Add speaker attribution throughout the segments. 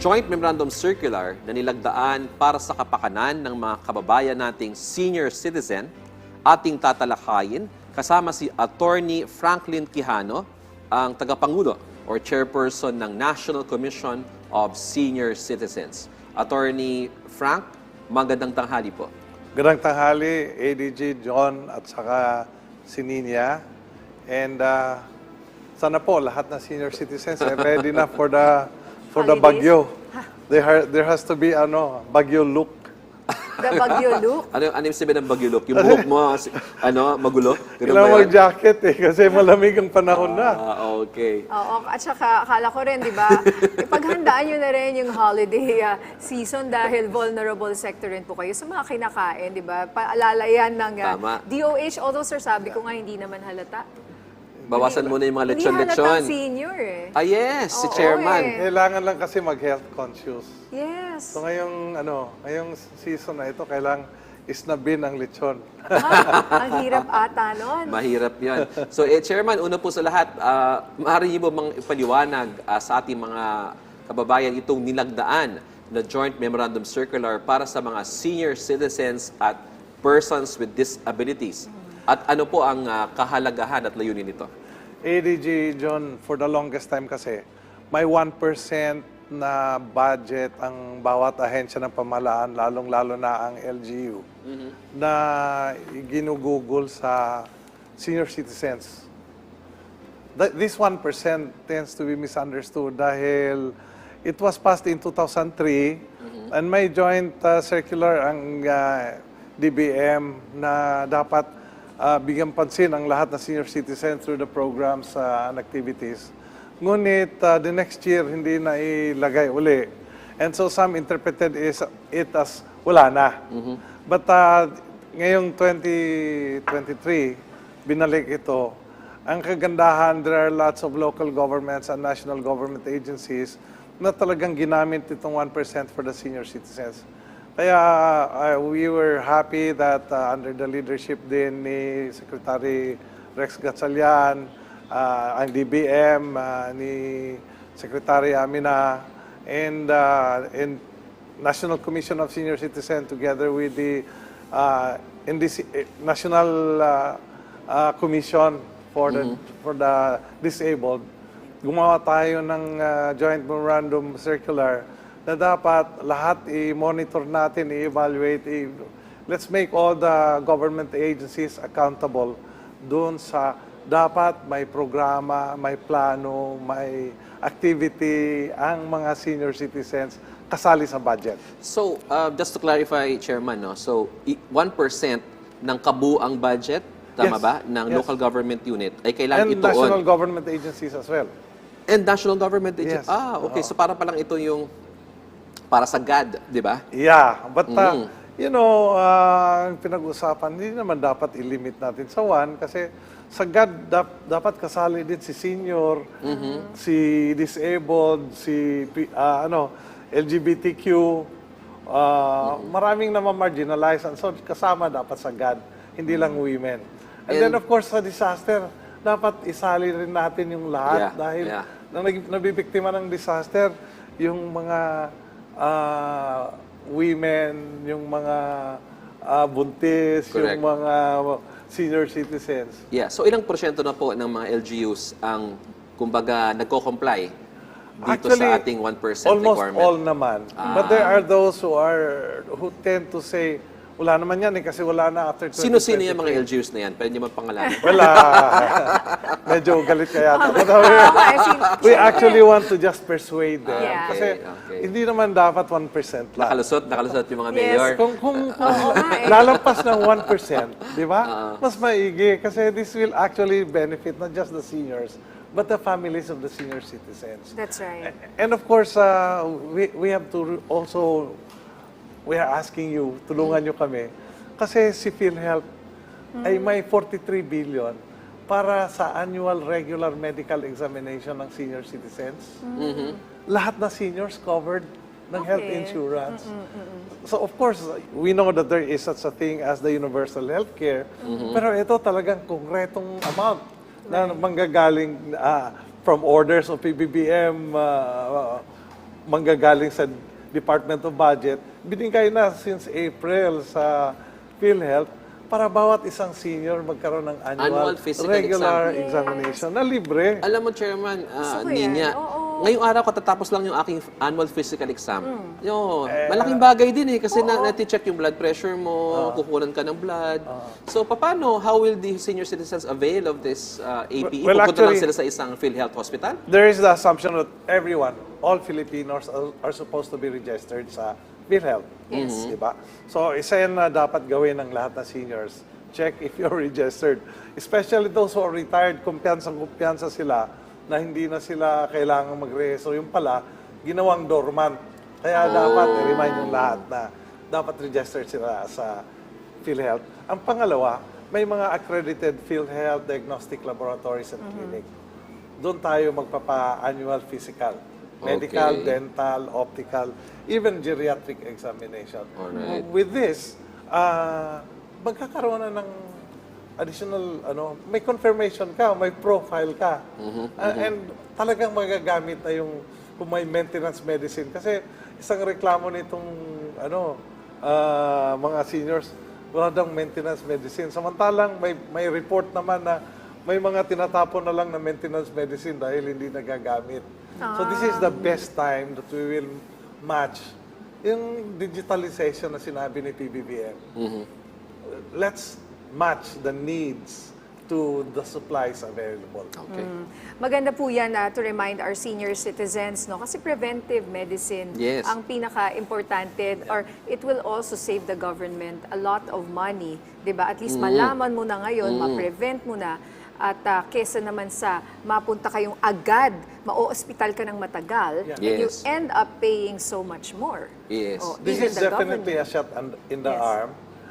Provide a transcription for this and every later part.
Speaker 1: Joint Memorandum Circular na nilagdaan para sa kapakanan ng mga kababayan nating senior citizen, ating tatalakayin kasama si Attorney Franklin Quijano, ang tagapangulo or chairperson ng National Commission of Senior Citizens. Attorney Frank, magandang tanghali po.
Speaker 2: Magandang tanghali, ADG John at saka si Nina. And sana po lahat ng senior citizens ay ready na for the bagyo. There has to be bagyo look.
Speaker 3: The bagyo look?
Speaker 1: Ano yung sabihin ng bagyo look? Yung buhok mo, magulo?
Speaker 2: Kailangan mag-jacket kasi malamig ang panahon na.
Speaker 1: Okay.
Speaker 3: Oo, at saka akala ko rin, di ba, ipaghandaan nyo na rin yung holiday season dahil vulnerable sector rin po kayo sa mga kinakain, di ba? Paalala yan ng DOH, although sir, sabi ko nga hindi naman halata.
Speaker 1: Bawasan muna yung mga
Speaker 3: Hindi
Speaker 1: lechon-lechon.
Speaker 3: halatang senior eh.
Speaker 1: Ah, yes, si
Speaker 3: Oo,
Speaker 1: Chairman.
Speaker 2: Kailangan lang kasi mag-health conscious.
Speaker 3: Yes.
Speaker 2: So ngayong season na ito, kailangan isnabin ang lechon.
Speaker 3: Ang hirap ata nun.
Speaker 1: Mahirap yan. So, Chairman, una po sa lahat, maaari niyo ba mang ipaliwanag sa ating mga kababayan itong nilagdaan na Joint Memorandum Circular para sa mga senior citizens at persons with disabilities? At ano po ang kahalagahan at layunin nito?
Speaker 2: ADG John, for the longest time kasi, may 1% na budget ang bawat ahensya ng pamahalaan, lalong-lalo na ang LGU, na ginugugol sa senior citizens. This 1% tends to be misunderstood dahil it was passed in 2003 and may joint circular ang DBM na dapat bigyan pansin ang lahat ng senior citizens through the programs and activities. Ngunit the next year, hindi na ilagay uli. And so some interpreted it as wala na. But ngayong 2023, binalik ito. Ang kagandahan, there are lots of local governments and national government agencies na talagang ginamit itong 1% for the senior citizens. Kaya we were happy that under the leadership din ni Secretary Rex Gatchalian, ang DBM, ni Secretary Amina, and National Commission of Senior Citizens together with the National Commission for the Disabled, gumawa tayo ng Joint Memorandum Circular na dapat lahat i-monitor natin, i-evaluate, let's make all the government agencies accountable doon sa dapat may programa, may plano, may activity ang mga senior citizens kasali sa budget.
Speaker 1: So, just to clarify, Chairman, so 1% ng kabuang budget, tama ba, ng local government unit ay kailangan
Speaker 2: And
Speaker 1: ituon.
Speaker 2: national government agencies as well.
Speaker 1: And national government agencies.
Speaker 2: Yes.
Speaker 1: Okay. So, para palang ito yung para sa GAD, di ba?
Speaker 2: Yeah, but ang pinag-usapan, hindi naman dapat i-limit natin sa 1 kasi sa GAD dapat kasali din si senior, si disabled, si LGBTQ, maraming naman marginalized, so kasama dapat sa GAD, hindi lang women. And then of course sa disaster, dapat isali rin natin yung lahat dahil nabibiktima ng disaster yung mga women, yung mga buntis,
Speaker 1: Correct.
Speaker 2: yung mga senior citizens.
Speaker 1: Yeah. So, ilang porsyento na po ng mga LGUs ang, kumbaga, nagko-comply dito sa ating 1%
Speaker 2: almost
Speaker 1: requirement?
Speaker 2: all naman. But there are those who tend to say, wala naman yan kasi wala na after 2023.
Speaker 1: Sino-sino yung mga LGUs na yan? Pwede niyo mapangalanan?
Speaker 2: Wala. Medyo galit kaya. We actually want to just persuade them.
Speaker 3: Yeah.
Speaker 2: Kasi hindi naman dapat 1% lang.
Speaker 1: Nakalusot yung mga mayor.
Speaker 2: Kung lalampas ng 1%, di ba? Mas maigi kasi this will actually benefit not just the seniors, but the families of the senior citizens.
Speaker 3: That's right.
Speaker 2: And of course, we have to also, we are asking you, tulungan nyo kami, kasi si PhilHealth ay may 43 billion para sa annual regular medical examination ng senior citizens. Lahat na seniors covered ng health insurance. So of course, we know that there is such a thing as the universal health care, pero ito talagang konkretong amount na manggagaling from orders of PBBM, manggagaling sa Department of Budget, binigay na since April sa PhilHealth para bawat isang senior magkaroon ng
Speaker 1: Annual physical
Speaker 2: regular
Speaker 3: exam.
Speaker 2: examination na libre.
Speaker 1: Alam mo, Chairman,
Speaker 3: Gusto ko
Speaker 1: Ninya,
Speaker 3: yan. Oo.
Speaker 1: ngayong araw katatapos lang yung aking annual physical exam. Malaking bagay din kasi nati-check yung blood pressure mo, kukunan ka ng blood. So, paano, how will the senior citizens avail of this APE?
Speaker 2: Well,
Speaker 1: Pupunta lang
Speaker 2: actually-
Speaker 1: sila sa isang PhilHealth hospital?
Speaker 2: There is the assumption that everyone, all Filipinos are supposed to be registered sa PhilHealth.
Speaker 3: Yes.
Speaker 2: Diba? So, isa yan na dapat gawin ng lahat na seniors. Check if you're registered. Especially those who are retired, kumpiyansa sila na hindi na sila kailangan mag-rehistro. Yung pala, ginawang dormant. Kaya dapat i-remind yung lahat na dapat registered sila sa PhilHealth. Ang pangalawa, may mga accredited PhilHealth diagnostic laboratories and clinic. Doon tayo magpapa-annual physical. Medical,
Speaker 1: Okay.
Speaker 2: dental, optical, even geriatric examination.
Speaker 1: Alright.
Speaker 2: With this, magkakaroon na ng additional, may confirmation ka, may profile ka. And talagang magagamit na yung kung may maintenance medicine. Kasi isang reklamo nitong mga seniors, wala daw maintenance medicine. Samantalang may report naman na may mga tinatapon na lang na maintenance medicine dahil hindi nagagamit. So this is the best time that we will match yung digitalization na sinabi ni PBBM. Let's match the needs to the supplies available.
Speaker 1: Okay.
Speaker 3: Maganda po yan to remind our senior citizens, no? Kasi preventive medicine
Speaker 1: Yes.
Speaker 3: ang pinaka-importante, or it will also save the government a lot of money, 'di ba? At least malaman mo na ngayon, ma-prevent mo na, at kesa naman sa mapunta kayong agad, ma-ospital ka ng matagal,
Speaker 2: Yeah.
Speaker 3: and you
Speaker 1: Yes.
Speaker 3: end up paying so much more.
Speaker 1: Yes.
Speaker 3: Oh,
Speaker 2: This
Speaker 3: even
Speaker 2: is
Speaker 3: the
Speaker 2: definitely a
Speaker 3: government.
Speaker 2: shot in the
Speaker 3: Yes.
Speaker 2: arm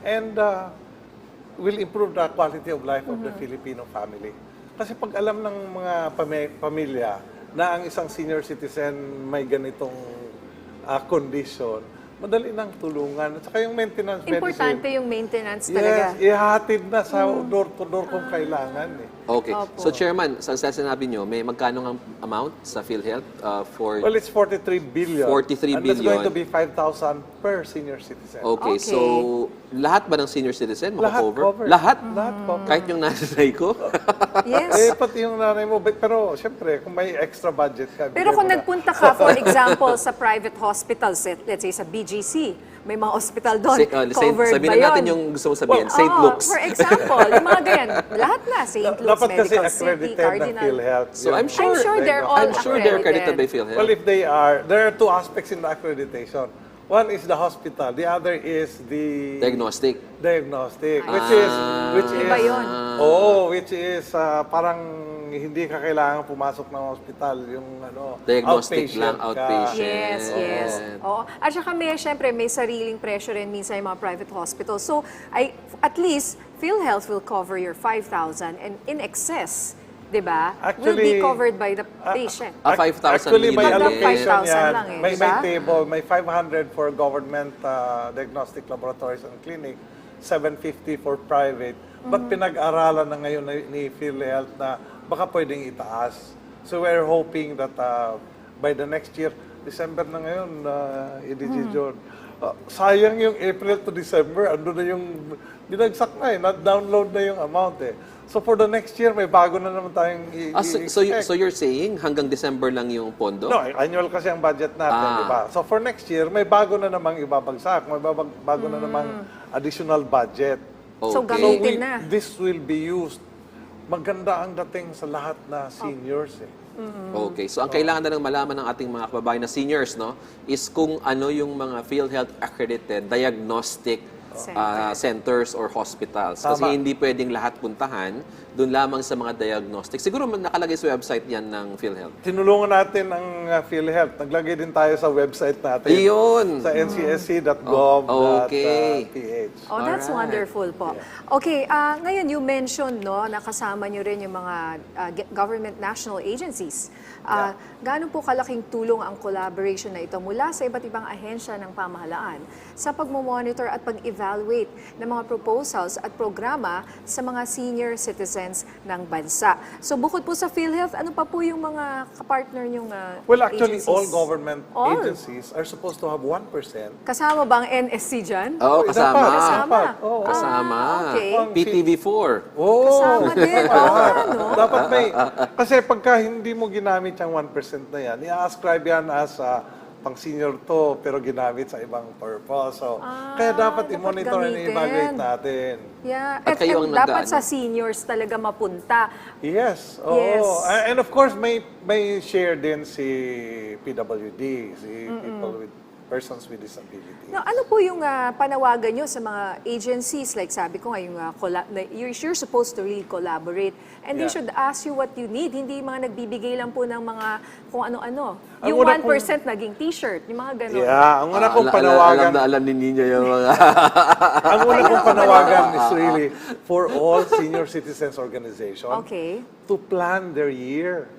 Speaker 2: and will improve the quality of life of the Filipino family. Kasi pag alam ng mga pamilya na ang isang senior citizen may ganitong condition, madali nang tulungan. At saka yung maintenance
Speaker 3: Importante
Speaker 2: medicine.
Speaker 3: yung maintenance talaga.
Speaker 2: Yes, ihatid na sa door to door kung kailangan.
Speaker 1: Okay.
Speaker 3: Opo.
Speaker 1: So, Chairman, sa sinabi nyo, may magkano ang amount sa PhilHealth for...
Speaker 2: Well, it's 43 billion.
Speaker 1: 43
Speaker 2: and that's going
Speaker 1: billion.
Speaker 2: to be 5,000 per senior citizen.
Speaker 1: Okay,
Speaker 3: Okay.
Speaker 1: so lahat ba ng senior citizen
Speaker 2: Lahat
Speaker 1: makakover?
Speaker 2: covered.
Speaker 1: Lahat?
Speaker 2: Lahat covered.
Speaker 1: Kahit yung nanay ko?
Speaker 3: Yes.
Speaker 2: Pati yung nanay mo. Pero, syempre, kung may extra budget ka,
Speaker 3: Pero
Speaker 2: bigay
Speaker 3: kung
Speaker 2: mo na.
Speaker 3: nagpunta ka, for example, sa private hospitals, let's say sa BGC, may mga hospital doon, covered
Speaker 1: sabihin
Speaker 3: ba
Speaker 1: na
Speaker 3: yun?
Speaker 1: natin yung gusto mo sabihin, St.
Speaker 3: Oo,
Speaker 1: Luke's.
Speaker 3: For example, yung mga ganyan, lahat na, St. Luke's,
Speaker 2: Dapat kasi
Speaker 3: Medical City,
Speaker 2: accredited ng
Speaker 3: Cardinal.
Speaker 2: PhilHealth.
Speaker 1: So I'm sure,
Speaker 3: they're all
Speaker 1: accredited
Speaker 3: accredited.
Speaker 1: by PhilHealth.
Speaker 2: Well, if they are, there are two aspects in the accreditation. One is the hospital. The other is the
Speaker 1: Diagnostic.
Speaker 2: diagnostic,
Speaker 3: Iba yun.
Speaker 2: which is parang hindi ka kailangan pumasok ng hospital, yung
Speaker 1: Diagnostic lang,
Speaker 2: outpatient ka.
Speaker 1: outpatient.
Speaker 3: Yes, yes. Oo. At saka syempre, may sariling pressure rin minsan yung mga private hospitals. So, at least, PhilHealth will cover your 5,000 and in excess, di ba, will be
Speaker 2: Actually,
Speaker 3: covered by the patient.
Speaker 1: 5,000
Speaker 2: Actually, may
Speaker 1: million.
Speaker 2: allocation
Speaker 3: 5,000
Speaker 2: yan.
Speaker 3: lang eh,
Speaker 2: May
Speaker 3: diba?
Speaker 2: table, may 500 for government diagnostic laboratories and clinic, 750 for private. But pinag-aralan na ngayon ni PhilHealth na baka pwedeng itaas. So we're hoping that by the next year, December na ngayon, EDG John, sayang yung April to December, ando na yung binagsak na na-download na yung amount So for the next year, may bago na naman tayong
Speaker 1: So you're saying hanggang December lang yung pondo?
Speaker 2: No, annual kasi ang budget natin, di ba? So for next year, may bago na namang ibabagsak, may bago na namang additional budget.
Speaker 3: So,
Speaker 1: Okay.
Speaker 3: gamitin na.
Speaker 2: This will be used. Maganda ang dating sa lahat na seniors
Speaker 1: Okay. So ang kailangan na lang malaman ng ating mga kababayan na seniors, no, is kung ano yung mga PhilHealth accredited diagnostic centers or hospitals. Kasi
Speaker 2: Tama.
Speaker 1: hindi pwedeng lahat puntahan, doon lamang sa mga diagnostic. Siguro nakalagay sa website yan ng PhilHealth.
Speaker 2: Tinulungan natin ang PhilHealth. Naglagay din tayo sa website natin.
Speaker 1: Ayun!
Speaker 2: Sa ncsc.gov.ph.
Speaker 1: Okay.
Speaker 3: Oh, that's
Speaker 1: Alright.
Speaker 3: wonderful po. Okay, ngayon you mentioned na kasama nyo rin yung mga government national agencies. Gaano po kalaking tulong ang collaboration na ito mula sa iba't ibang ahensya ng pamahalaan sa pagmamonitor at pag-evaluate ng mga proposals at programa sa mga senior citizen citizens ng bansa. So bukod po sa PhilHealth, ano pa po yung mga kapartner niyong
Speaker 2: Well, actually,
Speaker 3: agencies?
Speaker 2: all government
Speaker 3: All?
Speaker 2: agencies are supposed to have 1%.
Speaker 3: Kasama ba ang NSC dyan?
Speaker 1: Oo, kasama.
Speaker 3: Kasama.
Speaker 2: Oo.
Speaker 1: Kasama.
Speaker 3: okay.
Speaker 1: PTV4.
Speaker 2: Oo.
Speaker 3: Kasama din. Oo, ano?
Speaker 2: Dapat may, kasi pagka hindi mo ginamit yung 1% na yan, i-ascribe yan as pang senior to, pero ginamit sa ibang purpose. So, kaya dapat
Speaker 3: dapat
Speaker 2: i-monitor and
Speaker 3: gamitin.
Speaker 2: i-evaluate natin.
Speaker 3: Yeah.
Speaker 1: At kayo ang
Speaker 3: dapat
Speaker 1: nag-ano?
Speaker 3: sa seniors talaga mapunta.
Speaker 2: Yes. Oo.
Speaker 3: Yes.
Speaker 2: And of course, may share din si PWD, si people with persons with disabilities.
Speaker 3: Now, ano po yung panawagan nyo sa mga agencies? Like sabi ko nga, yung, you're supposed to really collaborate. And they
Speaker 2: Yeah.
Speaker 3: should ask you what you need. Hindi mga nagbibigay lang po ng mga kung ano-ano.
Speaker 2: Ang
Speaker 3: Yung
Speaker 2: una
Speaker 3: 1% naging t-shirt. Yung mga ganun.
Speaker 2: Yeah, ang una kong
Speaker 1: Alam
Speaker 2: panawagan,
Speaker 1: na alam ni Nina yung mga...
Speaker 2: ang una kong panawagan is really for all senior citizens organization
Speaker 3: Okay.
Speaker 2: to plan their year.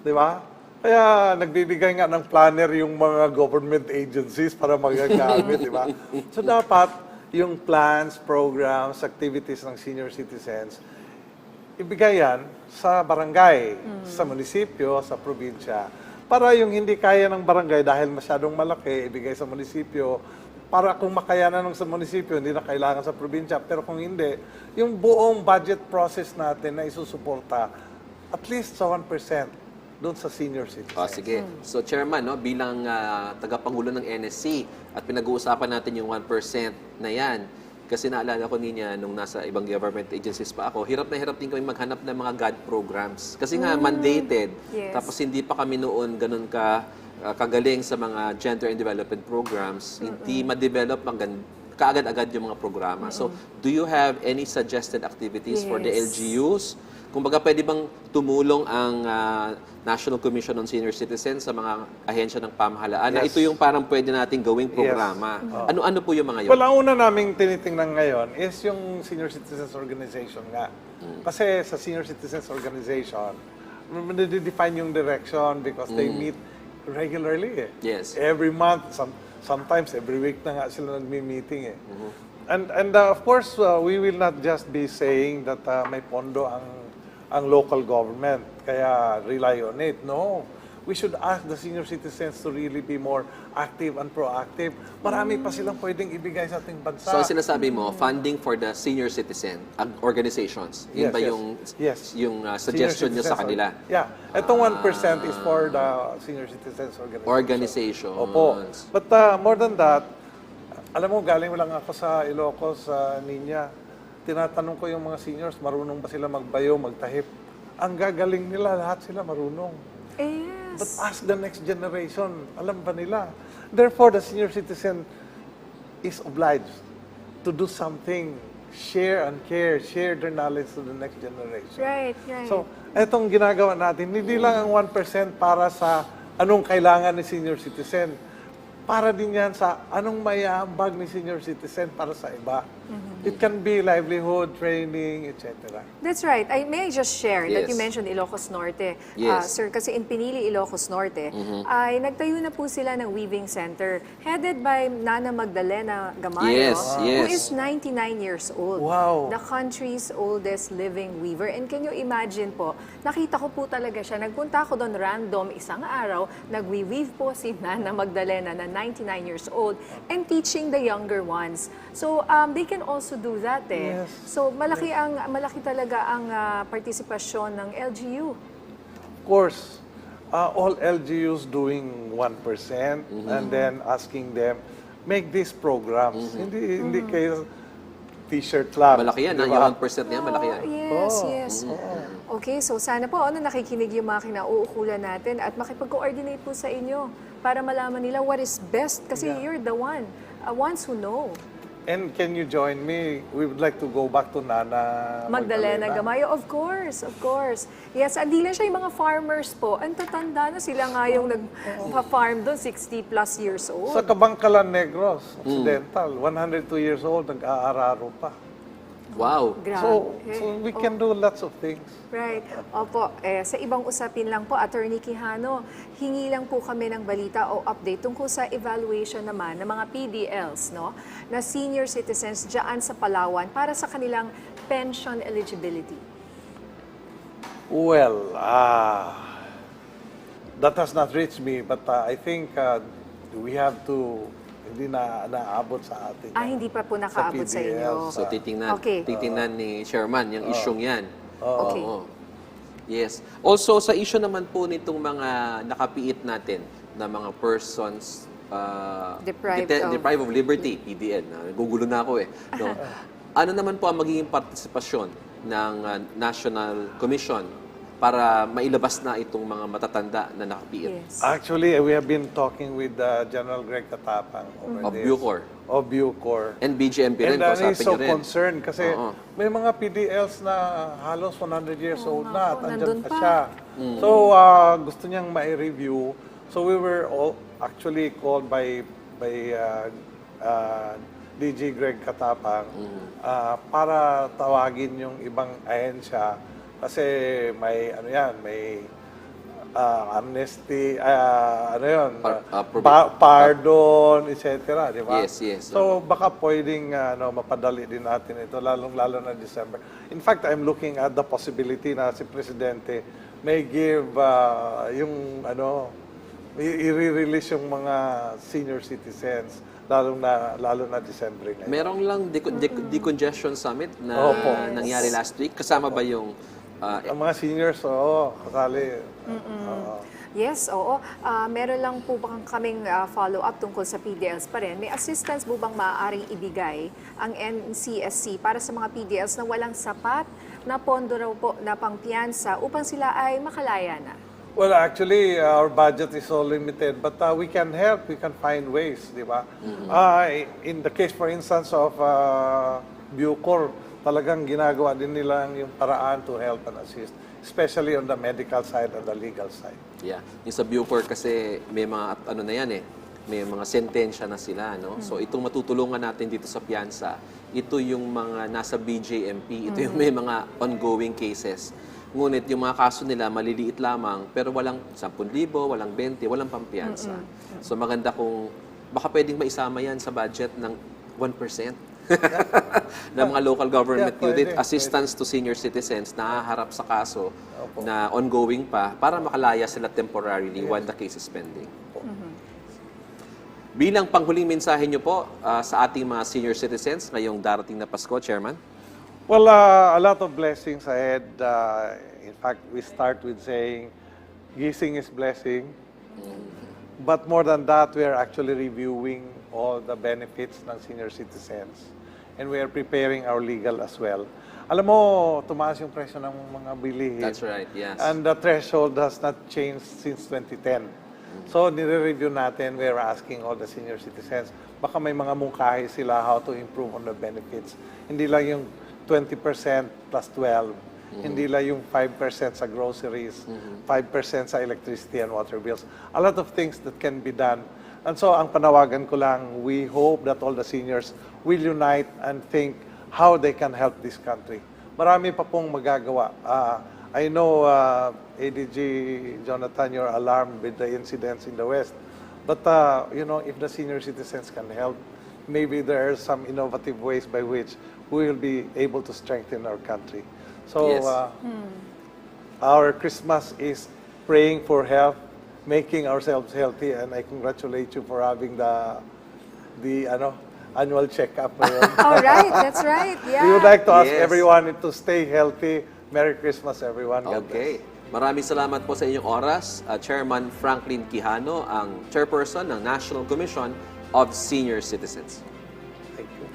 Speaker 2: Di ba? Kaya nagbibigay nga ng planner yung mga government agencies para magagamit, di ba? So dapat yung plans, programs, activities ng senior citizens, ibigay yan sa barangay, sa munisipyo, sa probinsya. Para yung hindi kaya ng barangay dahil masyadong malaki, ibigay sa munisipyo. Para kung makayanan ng sa munisipyo, hindi na kailangan sa probinsya. Pero kung hindi, yung buong budget process natin na isusuporta, at least sa 1%. Doon sa senior citizens.
Speaker 1: Sige. So, Chairman, no, bilang tagapangulo ng NSC at pinag-uusapan natin yung 1% na yan, kasi naalala ko niya nung nasa ibang government agencies pa ako, hirap na hirap din kami maghanap ng mga GAD programs. Kasi nga, mandated.
Speaker 3: Yes.
Speaker 1: Tapos hindi pa kami noon ganun kagaling sa mga gender and development programs. Hindi ma-develop kaagad-agad yung mga programa. So, do you have any suggested activities for the
Speaker 3: Yes.
Speaker 1: LGUs? Kumbaga, pwede bang tumulong ang National Commission on Senior Citizens sa mga ahensya ng pamahalaan na
Speaker 2: Yes.
Speaker 1: ito yung parang pwede nating gawing programa? Ano-ano po yung mga yun?
Speaker 2: Well, ang una naming tinitingnan ngayon is yung Senior Citizens Organization nga. Kasi sa Senior Citizens Organization, define yung direction because they meet regularly.
Speaker 1: Yes.
Speaker 2: Every month, sometimes every week na nga sila nagmi-meeting. And of course, we will not just be saying that may pondo ang local government, kaya rely on it. No. We should ask the senior citizens to really be more active and proactive. Marami pa silang pwedeng ibigay sa ating bansa.
Speaker 1: So, ang sinasabi mo, funding for the senior citizen organizations. Yun
Speaker 2: Yes,
Speaker 1: ba
Speaker 2: yes.
Speaker 1: yung,
Speaker 2: Yes.
Speaker 1: yung
Speaker 2: Senior
Speaker 1: suggestion nyo sa
Speaker 2: citizens
Speaker 1: kanila?
Speaker 2: Yeah. Itong 1% is for the senior citizens organization.
Speaker 1: Organizations.
Speaker 2: Opo. But more than that, alam mo, galing lang ako sa Ilocos, Niña. Tinatanong ko yung mga seniors, marunong ba sila magbayo, magtahip? Ang gagaling nila, lahat sila marunong.
Speaker 3: Yes.
Speaker 2: But ask the next generation, alam ba nila? Therefore, the senior citizen is obliged to do something, share and care, share their knowledge to the next generation.
Speaker 3: Right.
Speaker 2: So, etong ginagawa natin, hindi lang ang 1% para sa anong kailangan ni senior citizen. Para din yan sa anong mayambag ni senior citizen para sa iba. It can be livelihood, training, etc.
Speaker 3: That's right. May I just share that
Speaker 1: Yes.
Speaker 3: you mentioned Ilocos Norte.
Speaker 1: Yes.
Speaker 3: Sir, kasi in Pinili, Ilocos Norte, ay nagtayo na po sila ng weaving center headed by Nana Magdalena Gamayo,
Speaker 1: Yes,
Speaker 3: who
Speaker 1: yes.
Speaker 3: is 99 years old.
Speaker 2: Wow.
Speaker 3: The country's oldest living weaver. And can you imagine po, nakita ko po talaga siya. Nagpunta ako doon random isang araw, nagwi-weave po si Nana Magdalena na 99 years old and teaching the younger ones. So they can also do that
Speaker 2: Yes.
Speaker 3: So malaki talaga ang partisipasyon ng LGU.
Speaker 2: Of course, all LGUs doing 1% and then asking them, make these programs. Hindi kayo t-shirt lang.
Speaker 1: Malaki yan.
Speaker 2: di
Speaker 1: Yung
Speaker 2: ba?
Speaker 1: 1% niya, malaki yan.
Speaker 3: Yes. Okay, so sana po nakikinig yung mga kinauukulan natin at makipag-coordinate po sa inyo para malaman nila what is best kasi you're the ones who know.
Speaker 2: And can you join me? We would like to go back to Nana
Speaker 3: Magdalena Gamayo, of course. Yes, hindi lang siya yung mga farmers po. Ang tatanda na sila nga yung nag-farm doon, 60 plus years old.
Speaker 2: Sa Kabangkalan Negros, Occidental, 102 years old, nag-aararo pa.
Speaker 1: Wow.
Speaker 2: So
Speaker 3: Grabe.
Speaker 2: we can do lots of things.
Speaker 3: Right. Opo, sa ibang usapin lang po, Attorney Quijano, hingi lang po kami ng balita o update tungkol sa evaluation naman ng mga PDLs, no, na senior citizens dyan sa Palawan para sa kanilang pension eligibility.
Speaker 2: Well, that has not reached me, but I think we have to, hindi na naabot sa atin.
Speaker 3: Hindi pa po nakaabot sa inyo.
Speaker 1: So titingnan,
Speaker 3: Okay.
Speaker 1: titingnan ni Chairman yung isyong yan.
Speaker 3: Okay.
Speaker 1: Oo. Yes. Also, sa issue naman po nitong mga nakapiit natin na mga persons deprived of liberty, PDL. Nagugulo na ako eh. No? Ano naman po ang magiging partisipasyon ng National Commission para mailabas na itong mga matatanda na nakapiit?
Speaker 3: Yes.
Speaker 2: Actually, we have been talking with General Greg Katapang over
Speaker 1: Of
Speaker 2: this.
Speaker 1: Bucor.
Speaker 2: Of Bucor.
Speaker 1: And BGMP rin,
Speaker 2: And he's
Speaker 1: kausapin
Speaker 2: so
Speaker 1: nyo rin.
Speaker 2: concerned kasi
Speaker 1: Oo.
Speaker 2: may mga PDLs na halos 100 years old na at
Speaker 3: po,
Speaker 2: andyan
Speaker 3: nandun
Speaker 2: pa
Speaker 3: pa.
Speaker 2: siya. So, gusto niyang ma-review. So, we were all actually called by DG Greg Katapang para tawagin yung ibang ahensya kasi may may amnesty, pardon, etc. Di ba?
Speaker 1: Yes, yes.
Speaker 2: So baka pwedeng mapadali din natin ito, lalong-lalo na December. In fact, I'm looking at the possibility na si Presidente may give yung i-release yung mga senior citizens lalo na December ngayon.
Speaker 1: Merong lang decongestion summit na nangyari last week. Kasama ba yung
Speaker 2: Ang mga seniors, kasali.
Speaker 3: Yes, oo. Meron lang po ba kaming follow-up tungkol sa PDLs pa rin? May assistance po bang maaaring ibigay ang NCSC para sa mga PDLs na walang sapat na pondo raw po na pangpiyansa upang sila ay makalaya na?
Speaker 2: Well, actually, our budget is so limited, but we can help. We can find ways, di ba? In the case, for instance, of Bucor, talagang ginagawa din nila yung paraan to help and assist, especially on the medical side and the legal side.
Speaker 1: Yeah. Yung sa Bucor kasi may mga na yan may mga sentensya na sila, no? So itong matutulungan natin dito sa piyansa, ito yung mga nasa BJMP, ito yung may mga ongoing cases. Ngunit yung mga kaso nila maliliit lamang pero walang 10,000, walang 20, walang pampiyansa. So maganda kung baka pwedeng maisama yan sa budget ng 1%. ng mga local government unit, assistance to senior citizens na haharap sa kaso na ongoing pa para makalaya sila temporarily while the case is pending. Bilang panghuling mensahe nyo po sa ating mga senior citizens ngayong darating na Pasko, Chairman?
Speaker 2: Well, a lot of blessings ahead. In fact, we start with saying, gising is blessing. But more than that, we are actually reviewing all the benefits ng senior citizens. And we are preparing our legal as well. Alam mo, tumaas yung presyo ng mga bilihin.
Speaker 1: That's right, yes.
Speaker 2: And the threshold has not changed since 2010. So, nire-review natin, we are asking all the senior citizens, baka may mga mungkahi sila how to improve on the benefits. Hindi lang yung 20% plus 12. Hindi lang yung 5% sa groceries, 5% sa electricity and water bills. A lot of things that can be done. And so, ang panawagan ko lang, we hope that all the seniors will unite and think how they can help this country. Marami pa pong magagawa. I know, ADG Jonathan, you're alarmed with the incidents in the West. But, if the senior citizens can help, maybe there are some innovative ways by which we will be able to strengthen our country. So,
Speaker 1: Yes.
Speaker 2: Our Christmas is praying for health, making ourselves healthy, and I congratulate you for having the annual checkup.
Speaker 3: All right, that's right. Yeah.
Speaker 2: We would like to ask
Speaker 1: Yes.
Speaker 2: everyone to stay healthy. Merry Christmas, everyone. God
Speaker 1: Okay. Maraming salamat po sa inyong oras. Chairman Franklin Quijano, ang chairperson ng National Commission of Senior Citizens.
Speaker 2: bless. Thank you.